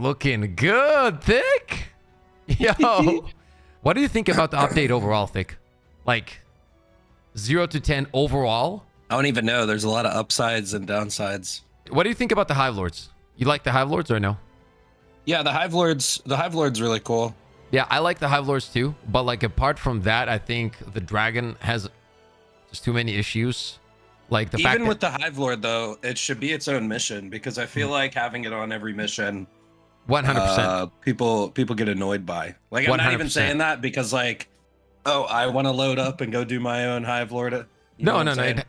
looking good, Thick. Yo, what do you think about the update overall, Thick? Like 0 to 10 overall? I don't even know. There's a lot of upsides and downsides. What do you think about the Hive Lords? You like the Hive Lords or no? Yeah, the Hive Lord's really cool. Yeah, I like the Hive Lords too. But like apart from that, I think the Dragon has just too many issues. Like the fact Even that, with the Hive Lord though, it should be its own mission because I feel like having it on every mission 100%. People get annoyed by. Like I'm not even 100%. saying that because like, oh, I want to load up and go do my own Hive Lord. No.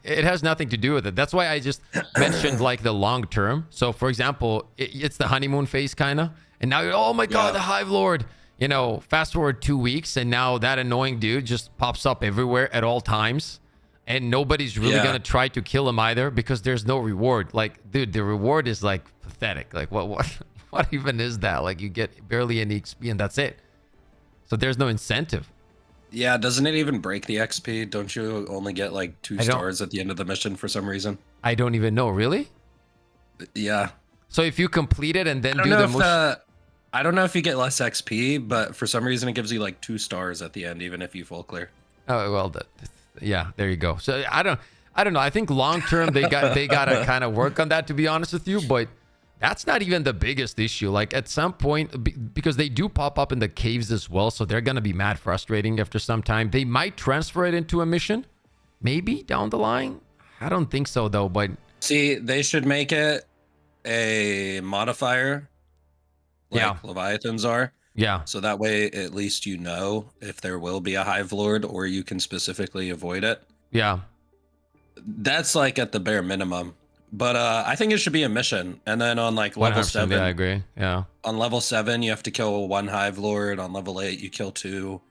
It has nothing to do with it. That's why I just mentioned like the long term. So for example, it's the honeymoon phase kind of. And now you're, oh my God, the Hive Lord. You know, fast forward 2 weeks and now that annoying dude just pops up everywhere at all times. And nobody's really going to try to kill him either because there's no reward. Like, dude, the reward is like pathetic. Like what even is that? Like you get barely any XP and that's it. So there's no incentive. Yeah, doesn't it even break the XP? Don't you only get like 2 stars at the end of the mission for some reason? I don't even know. Really? Yeah. So if you complete it and then do the mission... I don't know if you get less XP, but for some reason it gives you like 2 stars at the end, even if you full clear. Oh, well, yeah, there you go. So I don't know. I think long term they got to kind of work on that, to be honest with you, but that's not even the biggest issue. Like at some point, because they do pop up in the caves as well, so they're going to be mad frustrating after some time. They might transfer it into a mission, maybe down the line. I don't think so though, but see, they should make it a modifier like Leviathans are. Yeah. So that way, at least you know if there will be a Hive Lord or you can specifically avoid it. Yeah. That's like at the bare minimum. But I think it should be a mission. And then on like level 7. Yeah, I agree. Yeah. On level 7, you have to kill 1 Hive Lord. On level 8, you kill 2.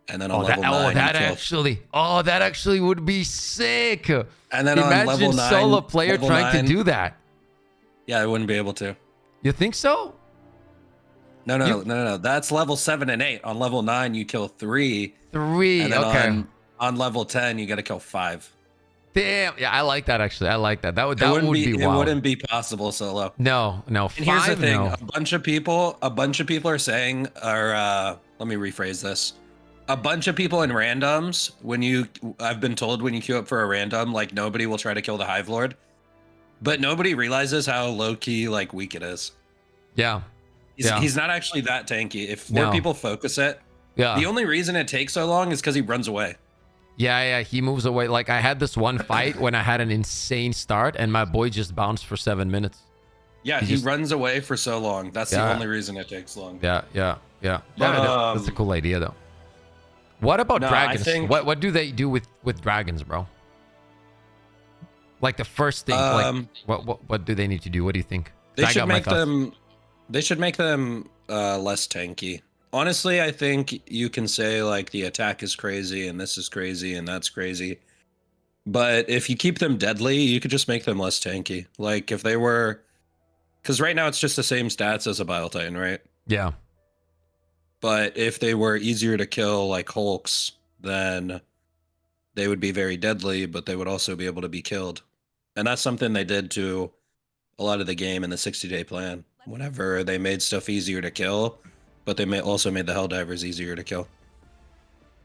And then on level 9, that actually would be sick. And then imagine on level 9, solo player trying to do that. Yeah, I wouldn't be able to. You think so? No. That's level 7 and 8. On level 9, you kill 3. And then okay. On level 10, you got to kill 5. Damn. Yeah, I like that actually. I like that. That would be wild. It wouldn't be possible solo. No. And here's the thing: a bunch of people are saying, or let me rephrase this: a bunch of people in randoms. I've been told when you queue up for a random, like nobody will try to kill the Hive Lord, but nobody realizes how low key like weak it is. Yeah. He's not actually that tanky. If more people focus it, the only reason it takes so long is because he runs away. Yeah, he moves away. Like I had this one fight when I had an insane start and my boy just bounced for 7 minutes. Yeah, he runs away for so long. That's the only reason it takes long. Yeah. That's a cool idea though. What about dragons? What do they do with dragons, bro? Like the first thing, like what do they need to do? What do you think? They should make them less tanky. Honestly, I think you can say like the attack is crazy and this is crazy and that's crazy. But if you keep them deadly, you could just make them less tanky. Like if they were, because right now it's just the same stats as a Bile Titan, right? Yeah. But if they were easier to kill like Hulks, then they would be very deadly, but they would also be able to be killed. And that's something they did to a lot of the game in the 60-day plan. Whenever they made stuff easier to kill, but they also made the Helldivers easier to kill.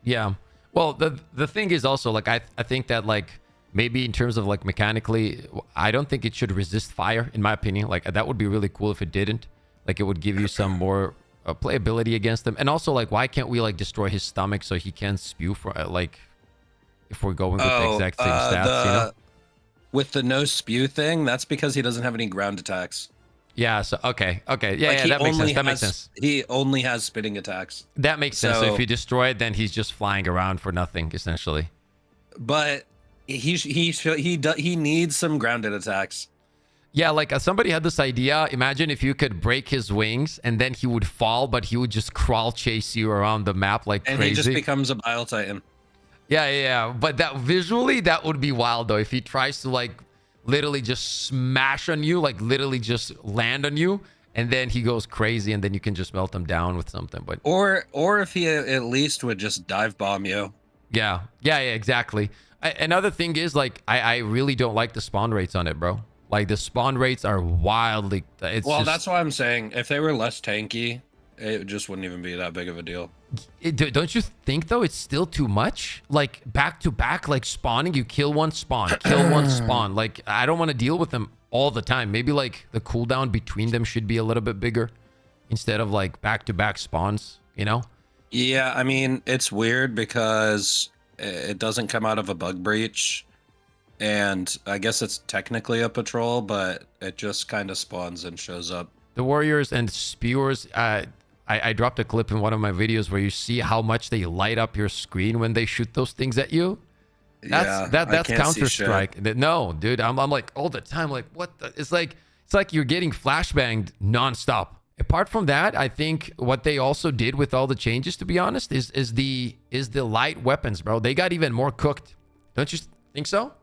Yeah. Well, the thing is also like I think that like maybe in terms of like mechanically, I don't think it should resist fire in my opinion. Like that would be really cool if it didn't. Like it would give you some more playability against them. And also like why can't we like destroy his stomach so he can spew for like if we're going with the exact same stats, you know? With the no spew thing, that's because he doesn't have any ground attacks. Yeah, so okay. Yeah, that makes sense. He only has spitting attacks. That makes sense. So if you destroy it, then he's just flying around for nothing, essentially. But he needs some grounded attacks. Yeah, like somebody had this idea. Imagine if you could break his wings and then he would fall, but he would just crawl chase you around the map like crazy. And he just becomes a Bile Titan. Yeah. But that visually, that would be wild though. If he tries to like literally just smash on you, like literally just land on you, and then he goes crazy, and then you can just melt him down with something. But or if he at least would just dive bomb you. Yeah, exactly. Another thing is like I really don't like the spawn rates on it, bro. Like the spawn rates are wildly. Well, that's why I'm saying if they were less tanky, it just wouldn't even be that big of a deal. Don't you think though? It's still too much. Like back to back, like spawning. You kill one, spawn, kill one, spawn. Like I don't want to deal with them all the time. Maybe like the cooldown between them should be a little bit bigger instead of like back to back spawns. You know? Yeah, I mean it's weird because it doesn't come out of a bug breach. And I guess it's technically a patrol, but it just kind of spawns and shows up. The warriors and spewers, I dropped a clip in one of my videos where you see how much they light up your screen when they shoot those things at you. That's Counter-Strike. No, dude, I'm like all the time, like what the, it's like you're getting flashbanged nonstop. Apart from that, I think what they also did with all the changes, to be honest, is the light weapons, bro. They got even more cooked. Don't you think so?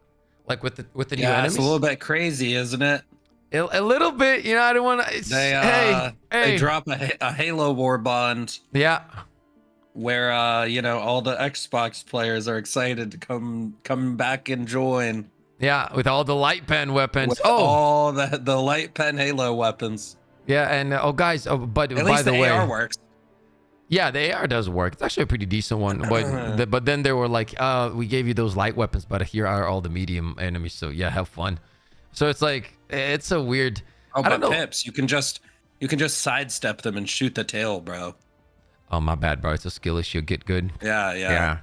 Like with the new enemies? It's a little bit crazy, isn't it? A little bit, you know. I don't want to. They drop a Halo War bond. Yeah. Where you know, all the Xbox players are excited to come back and join. Yeah, with all the light pen weapons. With all the light pen Halo weapons. Yeah, and guys, but at by least the way, AR works. Yeah, the AR does work. It's actually a pretty decent one. But then they were like, we gave you those light weapons, but here are all the medium enemies. So yeah, have fun. So it's like, it's a weird. Oh, but pipz, you can just sidestep them and shoot the tail, bro. Oh, my bad, bro. It's a skill issue. Get good. Yeah.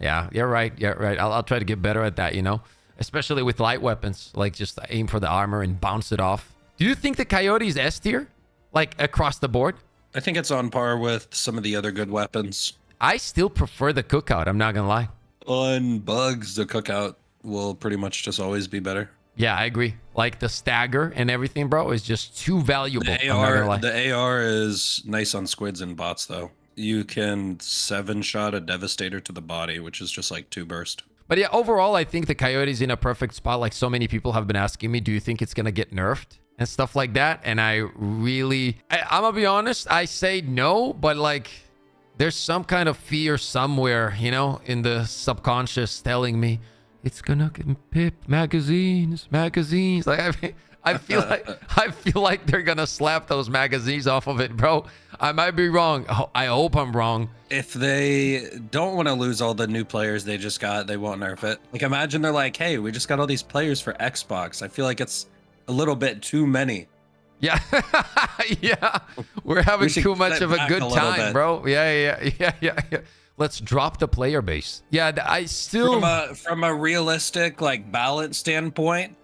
You're right. I'll try to get better at that. You know, especially with light weapons. Like just aim for the armor and bounce it off. Do you think the COYOTE is S tier, like across the board? I think it's on par with some of the other good weapons. I still prefer the cookout. I'm not gonna lie. On bugs, the cookout will pretty much just always be better. Yeah, I agree. Like the stagger and everything, bro, is just too valuable. The AR is nice on squids and bots, though. You can 7-shot a Devastator to the body, which is just like 2 burst. But yeah, overall, I think the COYOTE is in a perfect spot. Like so many people have been asking me, do you think it's gonna get nerfed and stuff like that? And I'm gonna be honest, I say no, but like there's some kind of fear somewhere, you know, in the subconscious telling me it's gonna get pip magazines. Like I feel like they're gonna slap those magazines off of it, bro. I might be wrong. I hope I'm wrong. If they don't want to lose all the new players they just got, they won't nerf it. Like imagine they're like, hey, we just got all these players for Xbox. I feel like it's a little bit too many. Yeah. Yeah. We're having too much of a good time, bro. Yeah. Let's drop the player base. Yeah, I still from a realistic like balance standpoint,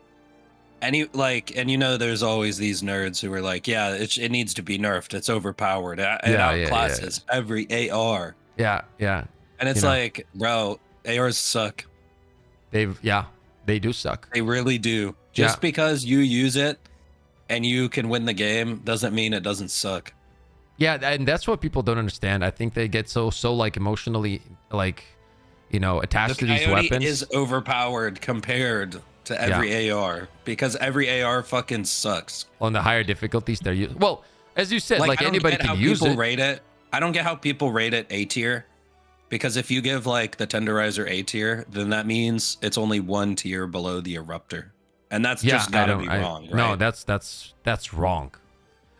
and you know there's always these nerds who are like, yeah, it needs to be nerfed. It's overpowered. It outclasses every AR. Yeah. And it's like, bro, ARs suck. They do suck. They really do. Just because you use it and you can win the game doesn't mean it doesn't suck. Yeah, and that's what people don't understand. I think they get so like emotionally like, you know, attached to these weapons. The COYOTE is overpowered compared to every AR because every AR fucking sucks. On the higher difficulties they're using. Well, as you said, like anybody can use it. Rate it. I don't get how people rate it A tier. Because if you give like the Tenderizer A tier, then that means it's only 1 tier below the Eruptor. And that's just gotta be wrong, right? No, that's wrong.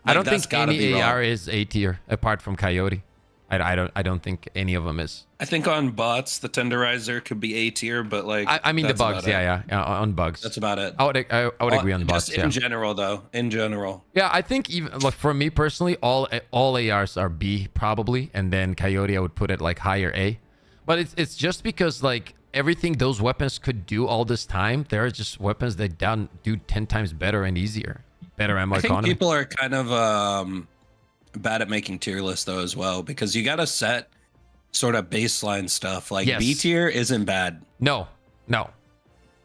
Like, I don't think any AR is A tier apart from COYOTE. I don't think any of them is. I think on bots the Tenderizer could be A tier, but like I mean the bugs, on bugs. That's about it. I would agree on the bugs. In general, though, in general. Yeah, I think even like for me personally, all ARs are B probably, and then COYOTE I would put it like higher A. But it's just because like everything those weapons could do all this time, there are just weapons that do 10 times better and easier. Better ammo economy. I think people are kind of bad at making tier lists though as well, because you got to set sort of baseline stuff. Like B tier isn't bad. No.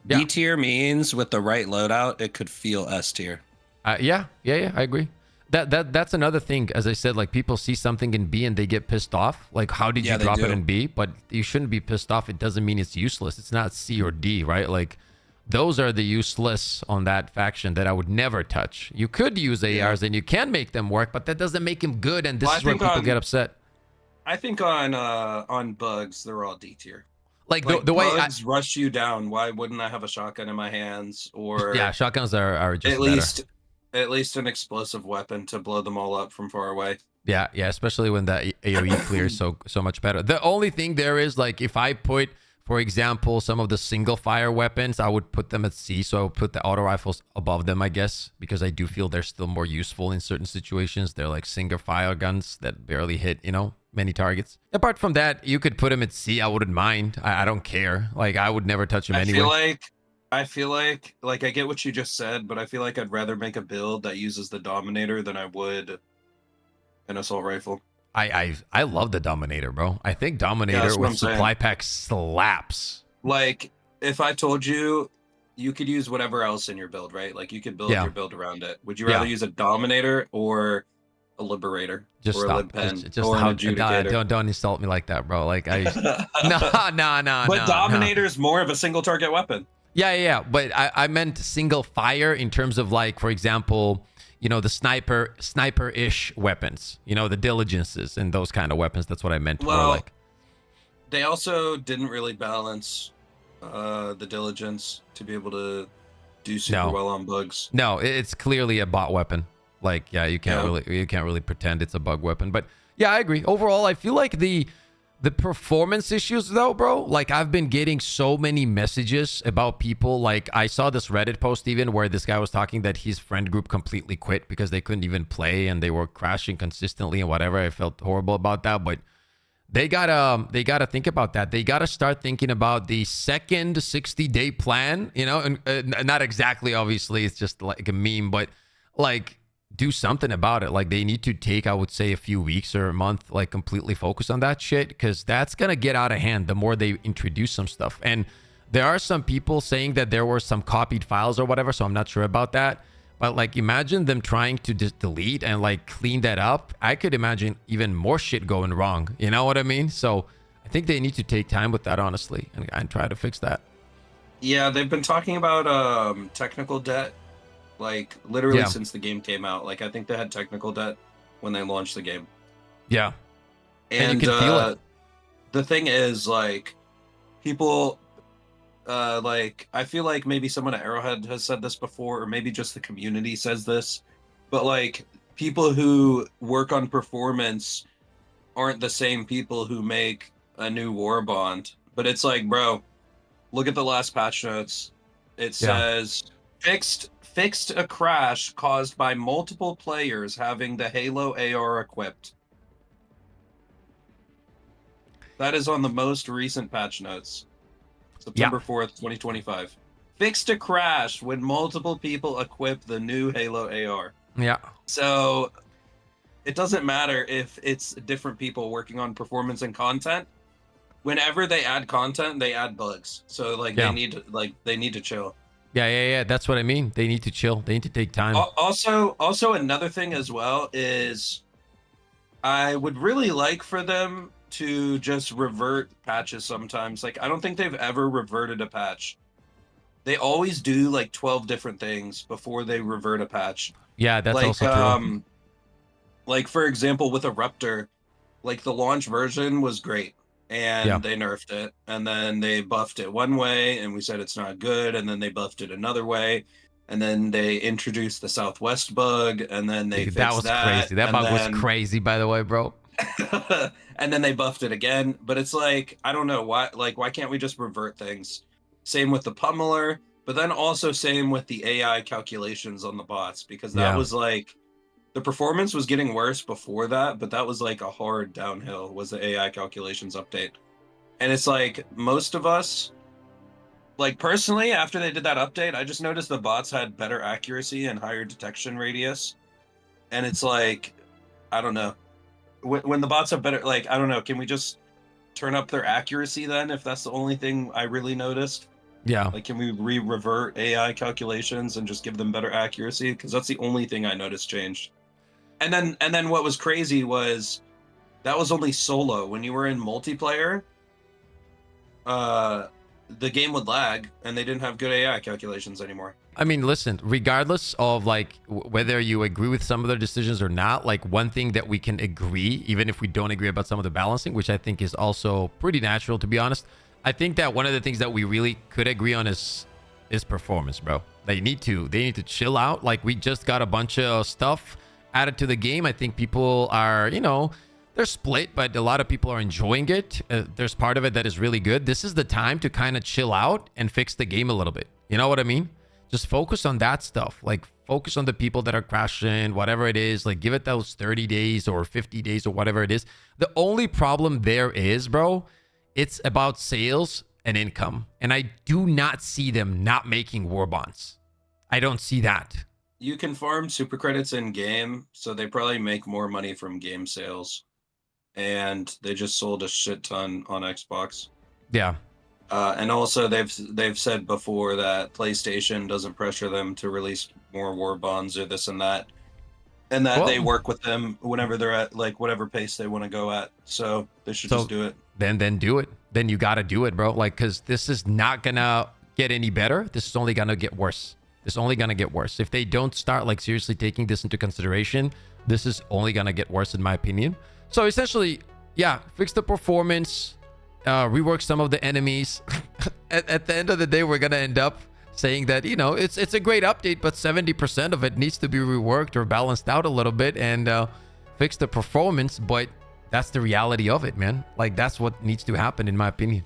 B tier means with the right loadout, it could feel S tier. Yeah, I agree. That's another thing. As I said, like people see something in B and they get pissed off. Like, how did you drop it in B? But you shouldn't be pissed off. It doesn't mean it's useless. It's not C or D, right? Like those are the useless on that faction that I would never touch. You could use ARs and you can make them work, but that doesn't make them good. And this is where people get upset. I think on bugs, they're all D tier. Like Like the way I, bugs rush you down. Why wouldn't I have a shotgun in my hands, yeah, or shotguns are just at better. least at least an explosive weapon to blow them all up from far away? Yeah, yeah, especially when that AoE clears so much better. The only thing there is, like, if I put, for example, some of the single fire weapons, I would put them at C. So I would put the auto rifles above them, I guess, because I do feel they're still more useful in certain situations. They're like single fire guns that barely hit, many targets. Apart from that, you could put them at C. I wouldn't mind. I don't care. Like, I would never touch them anyway. I feel like I get what you just said, but I feel like I'd rather make a build that uses the Dominator than I would an assault rifle. I love the Dominator, bro. I think Yeah, Dominator that's what with I'm saying. supply pack slaps. Like, if I told you you could use whatever else in your build, right? Like, you could build Yeah. your build around it. Would you rather use a Dominator or a Liberator? Just or stop. a Lib Pen Just or how, an Adjudicator? don't insult me like that, bro. Like no. But Dominator is more of a single target weapon. Yeah. But I meant single fire in terms of, like, for example, the sniper-ish weapons. The diligences and those kind of weapons. That's what I meant. More Well, like. they also didn't really balance the diligence to be able to do super well on bugs. No, it's clearly a bot weapon. Like, yeah, you can't really pretend it's a bug weapon. But yeah, I agree. Overall, I feel like the performance issues, though, bro, like, I've been getting so many messages about people. Like, I saw this Reddit post even where this guy was talking that his friend group completely quit because they couldn't even play and they were crashing consistently and whatever. I felt horrible about that, but they gotta think about that. They gotta start thinking about the second 60-day plan, and not exactly, obviously, it's just like a meme, but like, do something about it. Like, they need to take, I would say, a few weeks or a month, like, completely focus on that shit, because that's gonna get out of hand the more they introduce some stuff. And there are some people saying that there were some copied files or whatever, so I'm not sure about that. But, like, imagine them trying to just delete and, like, clean that up. I could imagine even more shit going wrong. You know what I mean? So I think they need to take time with that, honestly, and try to fix that. Yeah, they've been talking about technical debt, like, literally since the game came out. Like, I think they had technical debt when they launched the game. Yeah. And you can feel it. The thing is, like, people... like, I feel like maybe someone at Arrowhead has said this before, or maybe just the community says this, but, like, people who work on performance aren't the same people who make a new war bond. But it's like, bro, look at the last patch notes. It says fixed a crash caused by multiple players having the Halo AR equipped. That is on the most recent patch notes. September 4th, 2025. Fixed a crash when multiple people equip the new Halo AR. Yeah. So it doesn't matter if it's different people working on performance and content. Whenever they add content, they add bugs. So, like, they need to chill. Yeah. That's what I mean. They need to chill. They need to take time. Also another thing as well is I would really like for them to just revert patches sometimes. Like, I don't think they've ever reverted a patch. They always do like 12 different things before they revert a patch. Yeah, that's also true. Like, for example, with Eruptor, like, the launch version was great, and they nerfed it, and then they buffed it one way, and we said it's not good, and then they buffed it another way, and then they introduced the Southwest bug, and then they fixed that. That was crazy. That bug was crazy, by the way, bro. And then they buffed it again. But it's like, I don't know why. Like, why can't we just revert things? Same with the pummeler, but then also same with the AI calculations on the bots, because that was like, the performance was getting worse before that, but that was like a hard downhill, was the AI calculations update. And it's like, most of us, like, personally, after they did that update, I just noticed the bots had better accuracy and higher detection radius. And it's like, I don't know. When the bots have better, like, I don't know, can we just turn up their accuracy then, if that's the only thing I really noticed? Yeah. Like, can we revert AI calculations and just give them better accuracy? Because that's the only thing I noticed changed. And then what was crazy was that was only solo. When you were in multiplayer, the game would lag, and they didn't have good AI calculations anymore. I mean, listen, regardless of, like, whether you agree with some of their decisions or not, like, one thing that we can agree, even if we don't agree about some of the balancing, which I think is also pretty natural, to be honest, I think that one of the things that we really could agree on is performance, bro. They need to chill out. Like, we just got a bunch of stuff added to the game. I think people are, you know, they're split, but a lot of people are enjoying it. There's part of it that is really good. This is the time to kind of chill out and fix the game a little bit. You know what I mean? Just focus on that stuff. Like, focus on the people that are crashing, whatever it is. Like, give it those 30 days or 50 days or whatever it is. The only problem there is, bro, it's about sales and income. And I do not see them not making war bonds. I don't see that. You can farm super credits in game, so they probably make more money from game sales. And they just sold a shit ton on Xbox. Yeah. And also they've said before that PlayStation doesn't pressure them to release more war bonds or this and that. And that they work with them whenever they're at, like, whatever pace they want to go at. So they should just do it. Then do it. Then you got to do it, bro. Like, because this is not going to get any better. This is only going to get worse. It's only going to get worse. If they don't start, like, seriously taking this into consideration, this is only going to get worse, in my opinion. So essentially, yeah, fix the performance, rework some of the enemies. At the end of the day, we're going to end up saying that, you know, it's a great update, but 70% of it needs to be reworked or balanced out a little bit and fix the performance. But that's the reality of it, man. Like, that's what needs to happen, in my opinion.